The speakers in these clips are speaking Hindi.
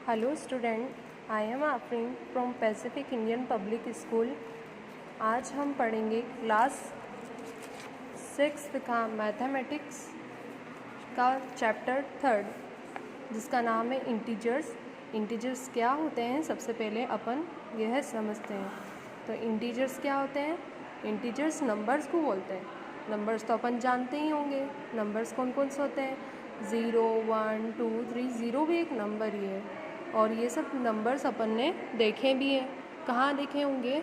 Hello student, I am Afreen from Pacific Indian public school. आज हम पढ़ेंगे क्लास 6 का मैथमेटिक्स का चैप्टर 3 जिसका नाम है इंटीजर्स। इंटीजर्स क्या होते हैं सबसे पहले अपन यह समझते हैं। तो इंटीजर्स क्या होते हैं? इंटीजर्स नंबर्स को बोलते हैं। नंबर्स तो अपन जानते ही होंगे। नंबर्स कौन कौन से होते हैं? 0, 1, 2, 3। 0 भी एक नंबर ही है। और ये सब नंबर्स अपन ने देखे भी हैं। कहाँ देखे होंगे?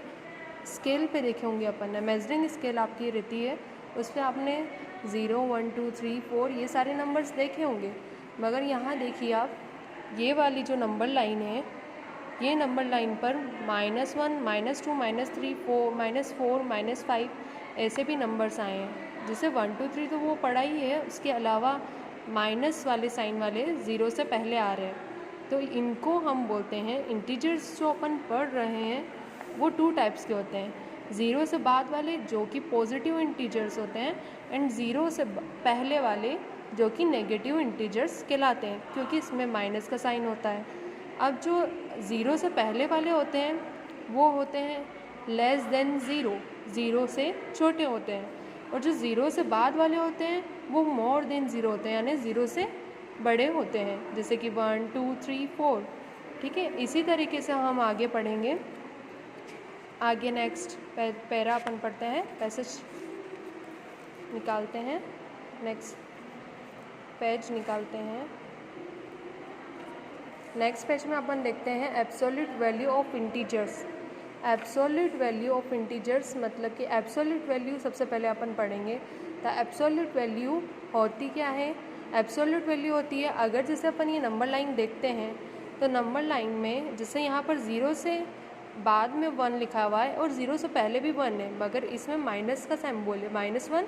स्केल पे देखे होंगे अपन ने। मेजरिंग स्केल आपकी रहती है, उस पर आपने 0, 1, 2, 3, 4 ये सारे नंबर्स देखे होंगे। मगर यहाँ देखिए आप, ये वाली जो नंबर लाइन है, ये नंबर लाइन पर -1, -2, -3, -4, -5 ऐसे भी नंबर्स आए हैं। जैसे 1, 2, 3 तो वो पढ़ा ही है, उसके अलावा माइनस वाले साइन वाले 0 से पहले आ रहे हैं। तो इनको हम बोलते हैं इंटीजर्स। जो अपन पढ़ रहे हैं वो 2 टाइप्स के होते हैं। 0 से बाद वाले जो कि पॉजिटिव इंटीजर्स होते हैं, एंड 0 से पहले वाले जो कि नेगेटिव इंटीजर्स कहलाते हैं, क्योंकि इसमें माइनस का साइन होता है। अब जो 0 से पहले वाले होते हैं वो होते हैं लेस देन 0, 0 से छोटे होते हैं। और जो 0 से बाद वाले होते हैं वो मोर देन 0 होते हैं, यानी 0 से बड़े होते हैं, जैसे कि 1, 2, 3, 4। ठीक है, इसी तरीके से हम आगे पढ़ेंगे। आगे नेक्स्ट पैरा अपन पढ़ते हैं, पैसेज निकालते हैं। नेक्स्ट पेज निकालते हैं। नेक्स्ट पेज में अपन देखते हैं absolute value of integers. Absolute value of integers मतलब कि एब्सोल्यूट वैल्यू सबसे पहले अपन पढ़ेंगे। तो एब्सोल्यूट वैल्यू होती क्या है? एब्सोल्यूट वैल्यू होती है, अगर जैसे अपन ये नंबर लाइन देखते हैं तो नंबर लाइन में जैसे यहाँ पर 0 से बाद में 1 लिखा हुआ है और 0 से पहले भी 1 है, मगर इसमें माइनस का सिंबल है, -1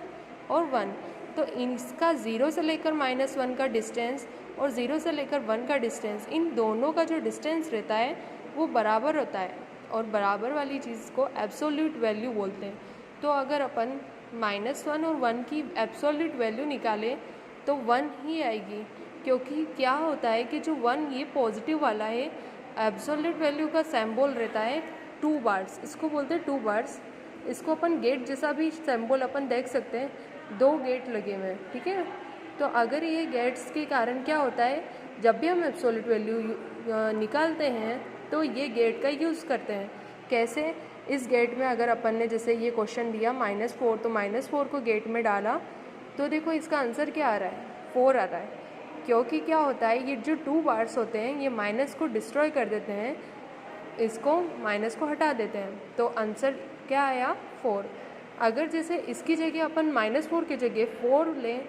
और 1। तो इसका 0 से लेकर -1 का डिस्टेंस और 0 से लेकर 1 का डिस्टेंस, इन दोनों का जो डिस्टेंस रहता है वो बराबर होता है, और बराबर वाली चीज़ को एब्सोल्यूट वैल्यू बोलते हैं। तो अगर अपन -1 और 1 की एब्सोल्यूट वैल्यू निकालें तो 1 ही आएगी, क्योंकि क्या होता है कि जो 1 ये पॉजिटिव वाला है, एब्सोल्यूट वैल्यू का सिंबल रहता है 2 बार्स, इसको बोलते हैं 2 बार्स। इसको अपन गेट जैसा भी सिंबल अपन देख सकते हैं, 2 गेट लगे हुए हैं। ठीक है, तो अगर ये गेट्स के कारण क्या होता है, जब भी हम एब्सोल्यूट वैल्यू निकालते हैं तो ये गेट का यूज़ करते हैं। कैसे? इस गेट में अगर अपन ने जैसे ये क्वेश्चन दिया -4, तो -4 को गेट में डाला तो देखो इसका आंसर क्या आ रहा है? 4 आ रहा है। क्योंकि क्या होता है, ये जो 2 बार्स होते हैं ये माइनस को डिस्ट्रॉय कर देते हैं, इसको माइनस को हटा देते हैं, तो आंसर क्या आया? 4। अगर जैसे इसकी जगह अपन -4 की जगह 4 लें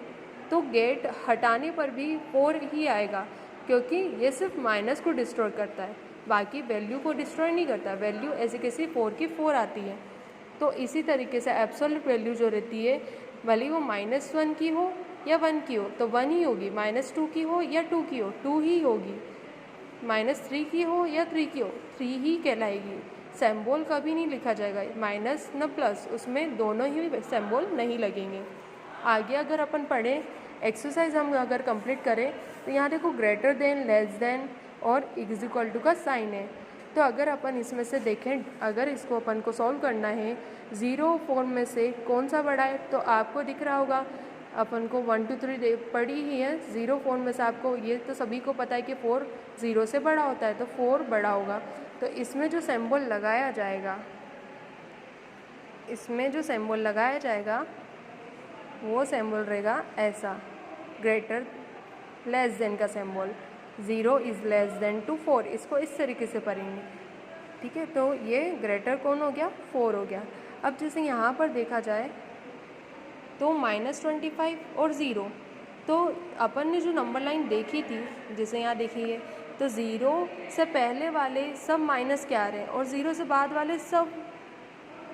तो गेट हटाने पर भी 4 ही आएगा, क्योंकि ये सिर्फ माइनस को डिस्ट्रॉय करता है, बाकी वैल्यू को डिस्ट्रॉय नहीं करता। वैल्यू ऐसे कैसे 4 की 4 आती है। तो इसी तरीके से एब्सोल्यूट वैल्यू जो रहती है, भले वो -1 की हो या 1 की हो तो 1 ही होगी, -2 की हो या 2 की हो 2 ही होगी, -3 की हो या 3 की हो 3 ही कहलाएगी। सिंबल कभी नहीं लिखा जाएगा, माइनस न प्लस, उसमें दोनों ही सिंबल नहीं लगेंगे। आगे अगर अपन पढ़ें, एक्सरसाइज हम अगर कंप्लीट करें तो यहाँ देखो ग्रेटर देन, लेस देन और इज इक्वल टू का साइन है। तो अगर अपन इसमें से देखें, अगर इसको अपन को सॉल्व करना है, 0 फॉर्म में से कौन सा बड़ा है, तो आपको दिख रहा होगा अपन को 1, 2, 3 पढ़ी ही है। 0 फॉर्म में से आपको ये तो सभी को पता है कि 4 0 से बड़ा होता है, तो 4 बड़ा होगा। तो इसमें जो सिंबल लगाया जाएगा, इसमें जो सिंबल लगाया जाएगा वो सिंबल रहेगा ऐसा, ग्रेटर लेस देन का symbol. 0 is less than two 4, इसको इस तरीके से पढ़ेंगे। ठीक है, तो ये ग्रेटर कौन हो गया? 4 हो गया। अब जैसे यहाँ पर देखा जाए तो -25 और 0, तो अपन ने जो नंबर लाइन देखी थी, जैसे यहाँ देखिए, तो 0 से पहले वाले सब माइनस के आ रहे हैं और 0 से बाद वाले सब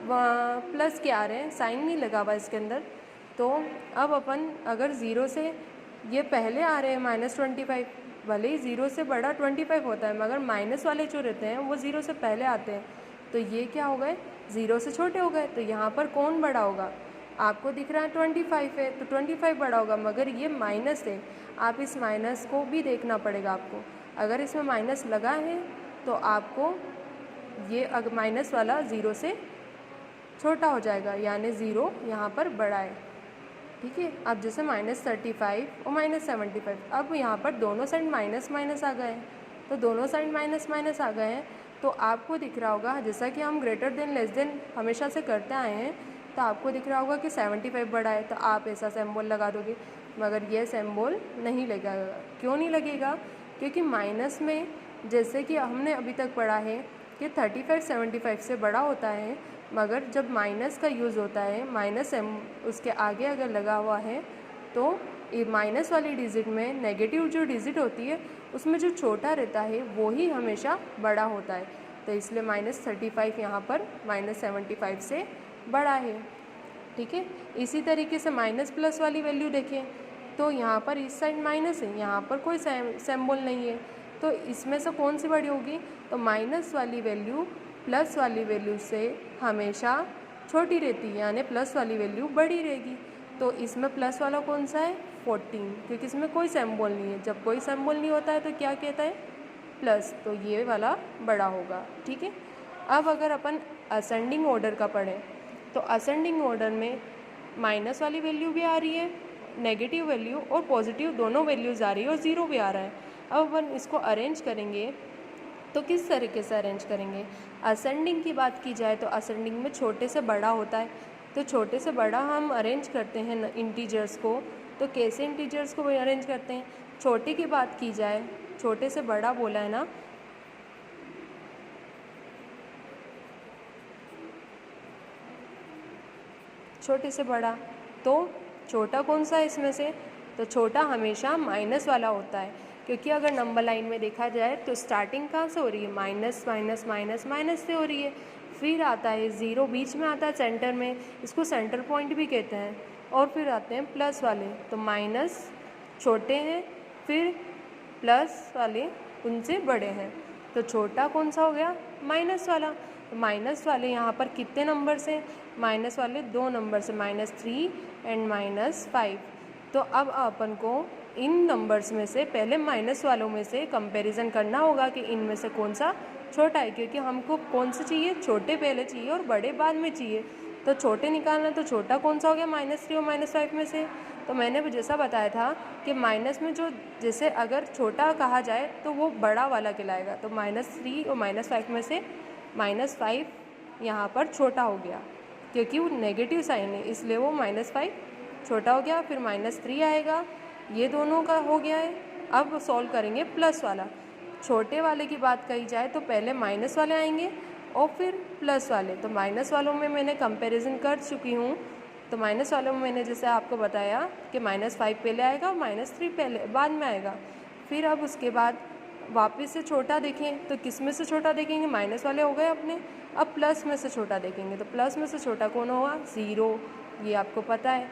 प्लस के आ रहे हैं, साइन नहीं लगा हुआ इसके अंदर। तो अब अपन अगर 0 से ये पहले आ रहे हैं -25, भले ही 0 से बड़ा 25 होता है, मगर माइनस वाले जो रहते हैं वो 0 से पहले आते हैं, तो ये क्या हो गए? 0 से छोटे हो गए। तो यहाँ पर कौन बड़ा होगा? आपको दिख रहा है 25 है तो 25 बड़ा होगा, मगर ये माइनस है, आप इस माइनस को भी देखना पड़ेगा आपको। अगर इसमें माइनस लगा है तो आपको ये अगर माइनस वाला 0 से छोटा हो जाएगा, यानी 0 यहाँ पर बड़ा है। ठीक है, अब जैसे -35 और -75, अब यहाँ पर दोनों साइड माइनस माइनस आ गए हैं, तो दोनों साइड माइनस माइनस आ गए हैं, तो आपको दिख रहा होगा जैसा कि हम ग्रेटर देन लेस देन हमेशा से करते आए हैं, तो आपको दिख रहा होगा कि 75 बड़ा है, तो आप ऐसा सिंबल लगा दोगे। मगर ये सिंबल नहीं लगेगा। क्यों नहीं लगेगा? क्योंकि माइनस में जैसे कि हमने अभी तक पढ़ा है कि 35 75 से बड़ा होता है, मगर जब माइनस का यूज़ होता है, माइनस उसके आगे अगर लगा हुआ है, तो ये माइनस वाली डिजिट में नेगेटिव जो डिजिट होती है उसमें जो छोटा रहता है वो ही हमेशा बड़ा होता है। तो इसलिए -35 यहाँ पर -75 से बड़ा है। ठीक है, इसी तरीके से माइनस प्लस वाली वैल्यू देखें तो यहाँ पर इस साइड माइनस है, यहाँ पर कोई सिंबल नहीं है, तो इसमें से कौन सी बड़ी होगी? तो माइनस वाली वैल्यू प्लस वाली वैल्यू से हमेशा छोटी रहती है, यानी प्लस वाली वैल्यू बड़ी रहेगी। तो इसमें प्लस वाला कौन सा है? 14, क्योंकि इसमें कोई सिंबल नहीं है। जब कोई सिंबल नहीं होता है तो क्या कहता है? प्लस, तो ये वाला बड़ा होगा। ठीक है, अब अगर अपन असेंडिंग ऑर्डर का पढ़ें तो असेंडिंग ऑर्डर में माइनस वाली वैल्यू भी आ रही है, नेगेटिव वैल्यू और पॉजिटिव दोनों वैल्यूज़ आ रही है, और ज़ीरो भी आ रहा है। अब अपन इसको अरेंज करेंगे तो किस तरीके से अरेंज करेंगे? असेंडिंग की बात की जाए तो असेंडिंग में छोटे से बड़ा होता है, तो छोटे से बड़ा हम अरेंज करते हैं इंटीजर्स को। तो कैसे इंटीजर्स को अरेंज करते हैं? छोटे की बात की जाए, छोटे से बड़ा बोला है ना, छोटे से बड़ा, तो छोटा कौन सा है इसमें से? तो छोटा हमेशा माइनस वाला होता है, क्योंकि अगर नंबर लाइन में देखा जाए तो स्टार्टिंग कहाँ से हो रही है? माइनस माइनस माइनस माइनस से हो रही है, फिर आता है 0 बीच में आता है सेंटर में, इसको सेंटर पॉइंट भी कहते हैं, और फिर आते हैं प्लस वाले। तो माइनस छोटे हैं, फिर प्लस वाले उनसे बड़े हैं, तो छोटा कौन सा हो गया? माइनस वाला। तो माइनस वाले यहाँ पर कितने नंबर से? माइनस वाले 2 नंबर से, -3 एंड -5। तो अब अपन को इन नंबर्स में से पहले माइनस वालों में से कंपैरिजन करना होगा कि इनमें से कौन सा छोटा है, क्योंकि हमको कौन सा चाहिए? छोटे पहले चाहिए और बड़े बाद में चाहिए। तो छोटे निकालना, तो छोटा कौन सा हो गया -3 और -5 में से? तो मैंने जैसा बताया था कि माइनस में जो जैसे अगर छोटा कहा जाए तो वो बड़ा वाला कहलाएगा। तो -3 और -5 में से -5 यहाँ पर छोटा हो गया, क्योंकि वो नेगेटिव साइन है, इसलिए वो -5 छोटा हो गया। फिर -3 आएगा, ये दोनों का हो गया है। अब सॉल्व करेंगे प्लस वाला। छोटे वाले की बात कही जाए तो पहले माइनस वाले आएंगे और फिर प्लस वाले। तो माइनस वालों में मैंने कंपैरिजन कर चुकी हूँ, तो माइनस वालों में मैंने जैसे आपको बताया कि -5 पहले आएगा और -3 पहले बाद में आएगा। फिर अब उसके बाद वापस से छोटा देखें तो किस में से छोटा देखेंगे? माइनस वाले हो गए अपने। अब प्लस में से छोटा देखेंगे तो प्लस में से छोटा कौन होगा? 0, ये आपको पता है।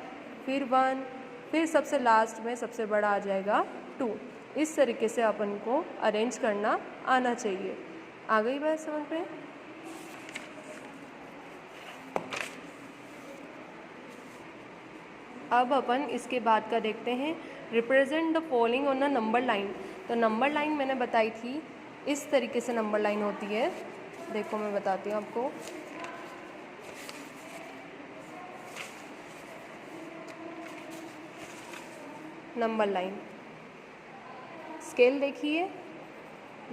फिर 1, फिर सबसे लास्ट में सबसे बड़ा आ जाएगा 2। इस तरीके से अपन को अरेंज करना आना चाहिए। आ गई बात समझ में? अब अपन इसके बाद का देखते हैं, represent the following on a number line. तो नंबर लाइन मैंने बताई थी, इस तरीके से नंबर लाइन होती है। देखो मैं बताती हूँ आपको। नंबर लाइन स्केल देखिए,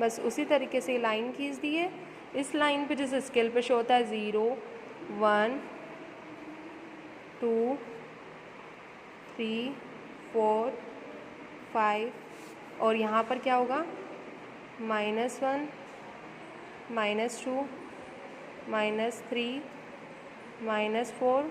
बस उसी तरीके से लाइन खींच दी है। इस लाइन पे जैसे स्केल पे शो होता है 0 1 2 3 4 5, और यहाँ पर क्या होगा? -1 -2 -3 -4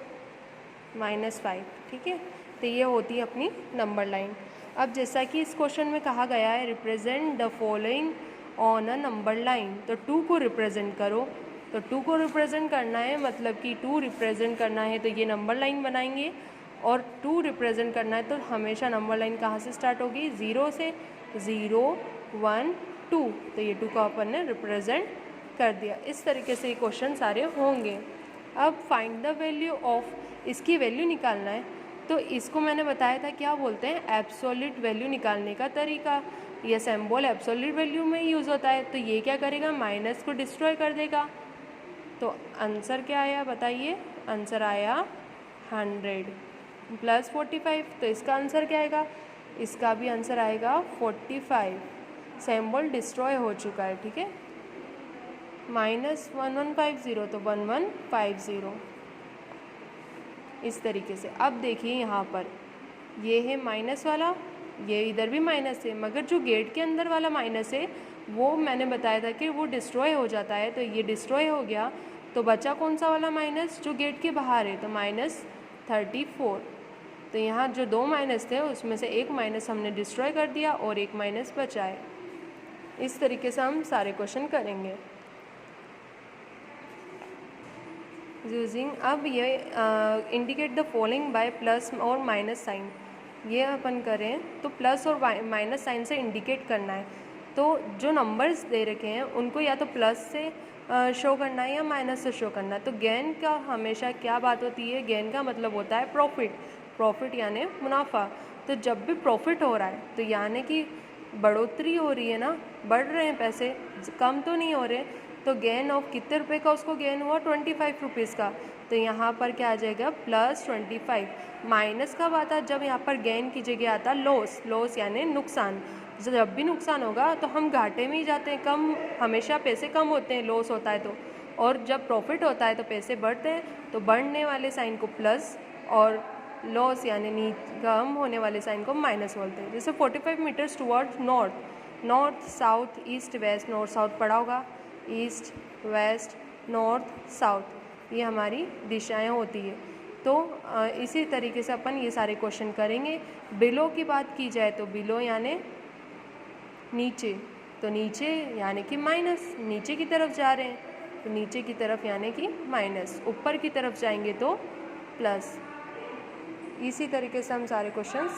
-5। ठीक है, तो ये होती है अपनी नंबर लाइन। अब जैसा कि इस क्वेश्चन में कहा गया है, represent the following on a number line, तो 2 को रिप्रेजेंट करो। तो 2 को रिप्रेजेंट करना है, मतलब कि 2 रिप्रेजेंट करना है तो ये नंबर लाइन बनाएंगे, और 2 रिप्रेजेंट करना है तो हमेशा नंबर लाइन कहाँ से स्टार्ट होगी? 0 से। 0 1 2, तो ये 2 को अपन ने रिप्रेजेंट कर दिया। इस तरीके से ये क्वेश्चन सारे होंगे। अब फाइंड द वैल्यू ऑफ, इसकी वैल्यू निकालना है। तो इसको मैंने बताया था क्या बोलते हैं? एब्सोल्यूट वैल्यू निकालने का तरीका। ये सिंबल एब्सोल्यूट वैल्यू में यूज़ होता है, तो ये क्या करेगा, माइनस को डिस्ट्रॉय कर देगा। तो आंसर क्या आया बताइए, आंसर आया 100 प्लस 45, तो इसका आंसर क्या आएगा, इसका भी आंसर आएगा 45। सिंबल डिस्ट्रॉय हो चुका है, ठीक है। माइनस 1150 तो 1150 इस तरीके से। अब देखिए यहाँ पर ये है माइनस वाला, ये इधर भी माइनस है, मगर जो गेट के अंदर वाला माइनस है वो मैंने बताया था कि वो डिस्ट्रॉय हो जाता है, तो ये डिस्ट्रॉय हो गया। तो बचा कौन सा वाला माइनस, जो गेट के बाहर है, तो -34। तो यहाँ जो 2 माइनस थे उसमें से एक माइनस हमने डिस्ट्रॉय कर दिया और एक माइनस बचा है। इस तरीके से हम सारे क्वेश्चन करेंगे यूजिंग। अब ये indicate the following bye plus और माइनस साइन, ये अपन करें तो प्लस और माइनस साइन से इंडिकेट करना है। तो जो नंबर्स दे रखे हैं उनको या तो प्लस से शो करना है या माइनस से शो करना है। तो गेन का हमेशा क्या बात होती है, गेन का मतलब होता है प्रॉफिट, प्रॉफिट यानी मुनाफा। तो जब भी प्रॉफिट हो रहा है तो यानी कि बढ़ोतरी हो रही है ना, बढ़ रहे हैं पैसे, कम तो नहीं हो रहे। तो गेन ऑफ कितने रुपए का उसको गेन हुआ, 25 रुपीज़ का। तो यहाँ पर क्या आ जाएगा, +25। माइनस कब आता है, जब यहाँ पर गेन की जगह आता लॉस, लॉस यानी नुकसान। जब भी नुकसान होगा तो हम घाटे में ही जाते हैं, कम हमेशा पैसे कम होते हैं लॉस होता है तो। और जब प्रॉफिट होता है तो पैसे बढ़ते हैं, तो बढ़ने वाले साइन को प्लस और लॉस यानी कम होने वाले साइन को माइनस बोलते हैं। जैसे 45 meters towards north, north south east west, north south पढ़ा होगा, ईस्ट वेस्ट नॉर्थ साउथ, ये हमारी दिशाएं होती है। तो इसी तरीके से अपन ये सारे क्वेश्चन करेंगे। बिलो की बात की जाए तो बिलो यानी नीचे, तो नीचे यानी कि माइनस, नीचे की तरफ जा रहे हैं तो नीचे की तरफ यानी कि माइनस, ऊपर की तरफ जाएंगे तो प्लस। इसी तरीके से हम सारे क्वेश्चंस